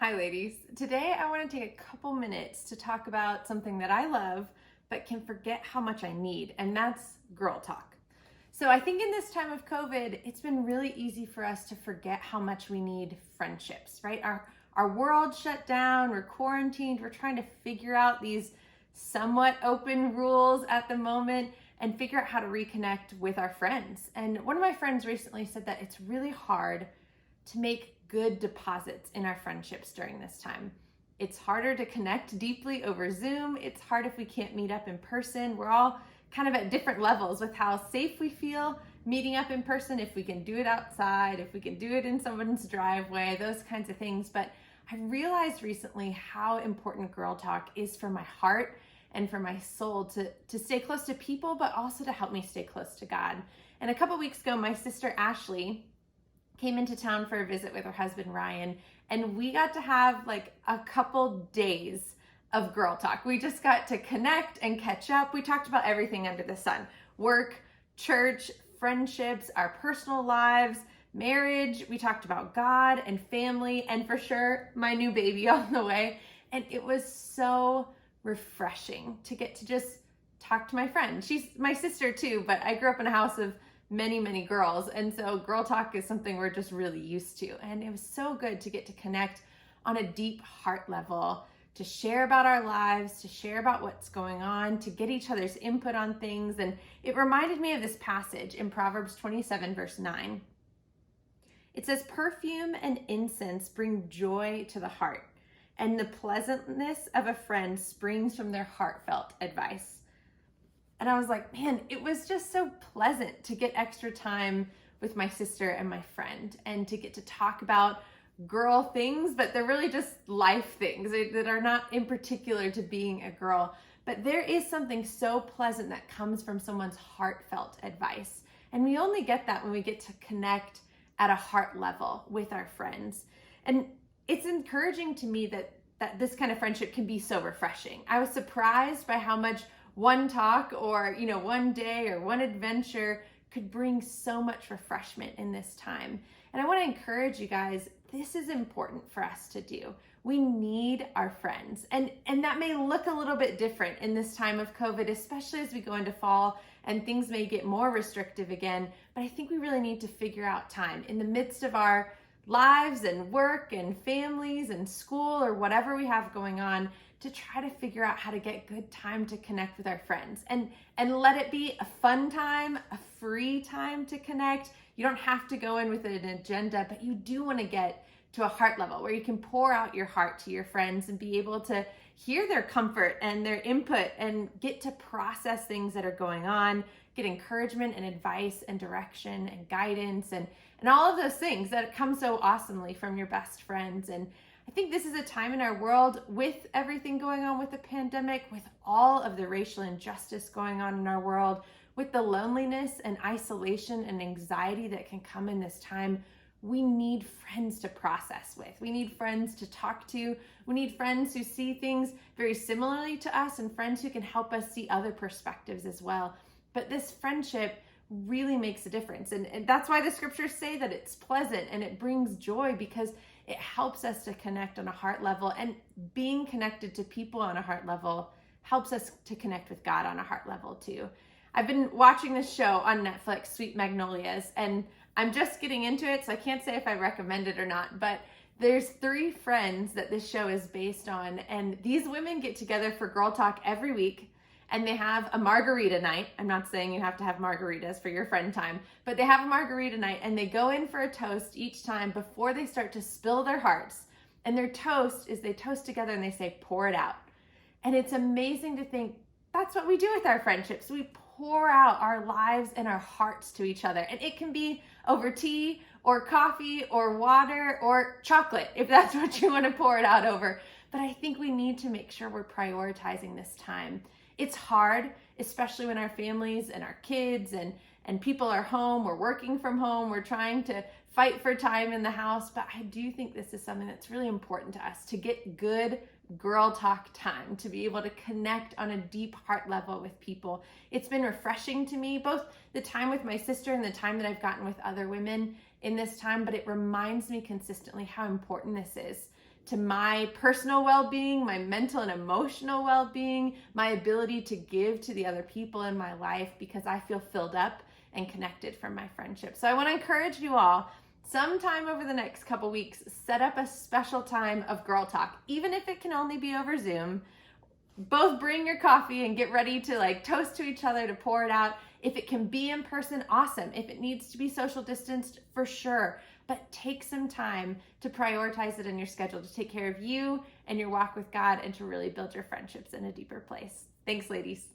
Hi, ladies. Today I want to take a couple minutes to talk about something that I love but can forget how much I need, and that's girl talk. So, I think in this time of COVID, it's been really easy for us to forget how much we need friendships, right? Our world shut down, we're quarantined, we're trying to figure out these somewhat open rules at the moment and figure out how to reconnect with our friends. And one of my friends recently said that it's really hard to make good deposits in our friendships during this time. It's harder to connect deeply over Zoom. It's hard if we can't meet up in person. We're all kind of at different levels with how safe we feel meeting up in person, if we can do it outside, if we can do it in someone's driveway, those kinds of things. But I realized recently how important girl talk is for my heart and for my soul to stay close to people, but also to help me stay close to God. And a couple weeks ago, my sister Ashley came into town for a visit with her husband Ryan, and we got to have like a couple days of girl talk. We just got to connect and catch up. We talked about everything under the sun: work, church, friendships, our personal lives, marriage. We talked about God and family, and for sure my new baby on the way. And it was so refreshing to get to just talk to my friend. She's my sister too, but I grew up in a house of many girls, and so girl talk is something we're just really used to. And it was so good to get to connect on a deep heart level, to share about our lives, to share about what's going on, to get each other's input on things. And it reminded me of this passage in Proverbs 27 verse 9. It says, "Perfume and incense bring joy to the heart, and the pleasantness of a friend springs from their heartfelt advice." And I was like, man, it was just so pleasant to get extra time with my sister and my friend and to get to talk about girl things, but they're really just life things that are not in particular to being a girl. But there is something so pleasant that comes from someone's heartfelt advice. And we only get that when we get to connect at a heart level with our friends. And it's encouraging to me that this kind of friendship can be so refreshing. I was surprised by how much one talk or one day or one adventure could bring so much refreshment in this time. And I want to encourage you guys, this is important for us to do. We need our friends, and that may look a little bit different in this time of COVID, especially as we go into fall and things may get more restrictive again. But I think we really need to figure out time in the midst of our lives and work and families and school or whatever we have going on, to try to figure out how to get good time to connect with our friends and let it be a fun time, a free time to connect. You don't have to go in with an agenda, but you do want to get to a heart level where you can pour out your heart to your friends and be able to hear their comfort and their input and get to process things that are going on, get encouragement and advice and direction and guidance and all of those things that come so awesomely from your best friends. And I think this is a time in our world, with everything going on with the pandemic, with all of the racial injustice going on in our world, with the loneliness and isolation and anxiety that can come in this time. We need friends to process with. We need friends to talk to. We need friends who see things very similarly to us and friends who can help us see other perspectives as well. But this friendship really makes a difference. And that's why the scriptures say that it's pleasant and it brings joy, because it helps us to connect on a heart level, and being connected to people on a heart level helps us to connect with God on a heart level too. I've been watching this show on Netflix, Sweet Magnolias, and I'm just getting into it, so I can't say if I recommend it or not, but there's 3 friends that this show is based on, and these women get together for girl talk every week, and they have a margarita night. I'm not saying you have to have margaritas for your friend time, but they have a margarita night, and they go in for a toast each time before they start to spill their hearts. And their toast is they toast together and they say, "Pour it out." And it's amazing to think that's what we do with our friendships. We pour out our lives and our hearts to each other. And it can be over tea or coffee or water or chocolate, if that's what you want to pour it out over. But I think we need to make sure we're prioritizing this time. It's hard, especially when our families and our kids and people are home, we're working from home, we're trying to fight for time in the house. But I do think this is something that's really important to us, to get good girl talk time, to be able to connect on a deep heart level with people. It's been refreshing to me, both the time with my sister and the time that I've gotten with other women in this time, but it reminds me consistently how important this is, to my personal well-being, my mental and emotional well-being, my ability to give to the other people in my life because I feel filled up and connected from my friendship. So I want to encourage you all, sometime over the next couple weeks, set up a special time of girl talk, even if it can only be over Zoom. Both bring your coffee and get ready to like toast to each other, to pour it out. If it can be in person, awesome. If it needs to be social distanced, for sure. But take some time to prioritize it in your schedule, to take care of you and your walk with God, and to really build your friendships in a deeper place. Thanks, ladies.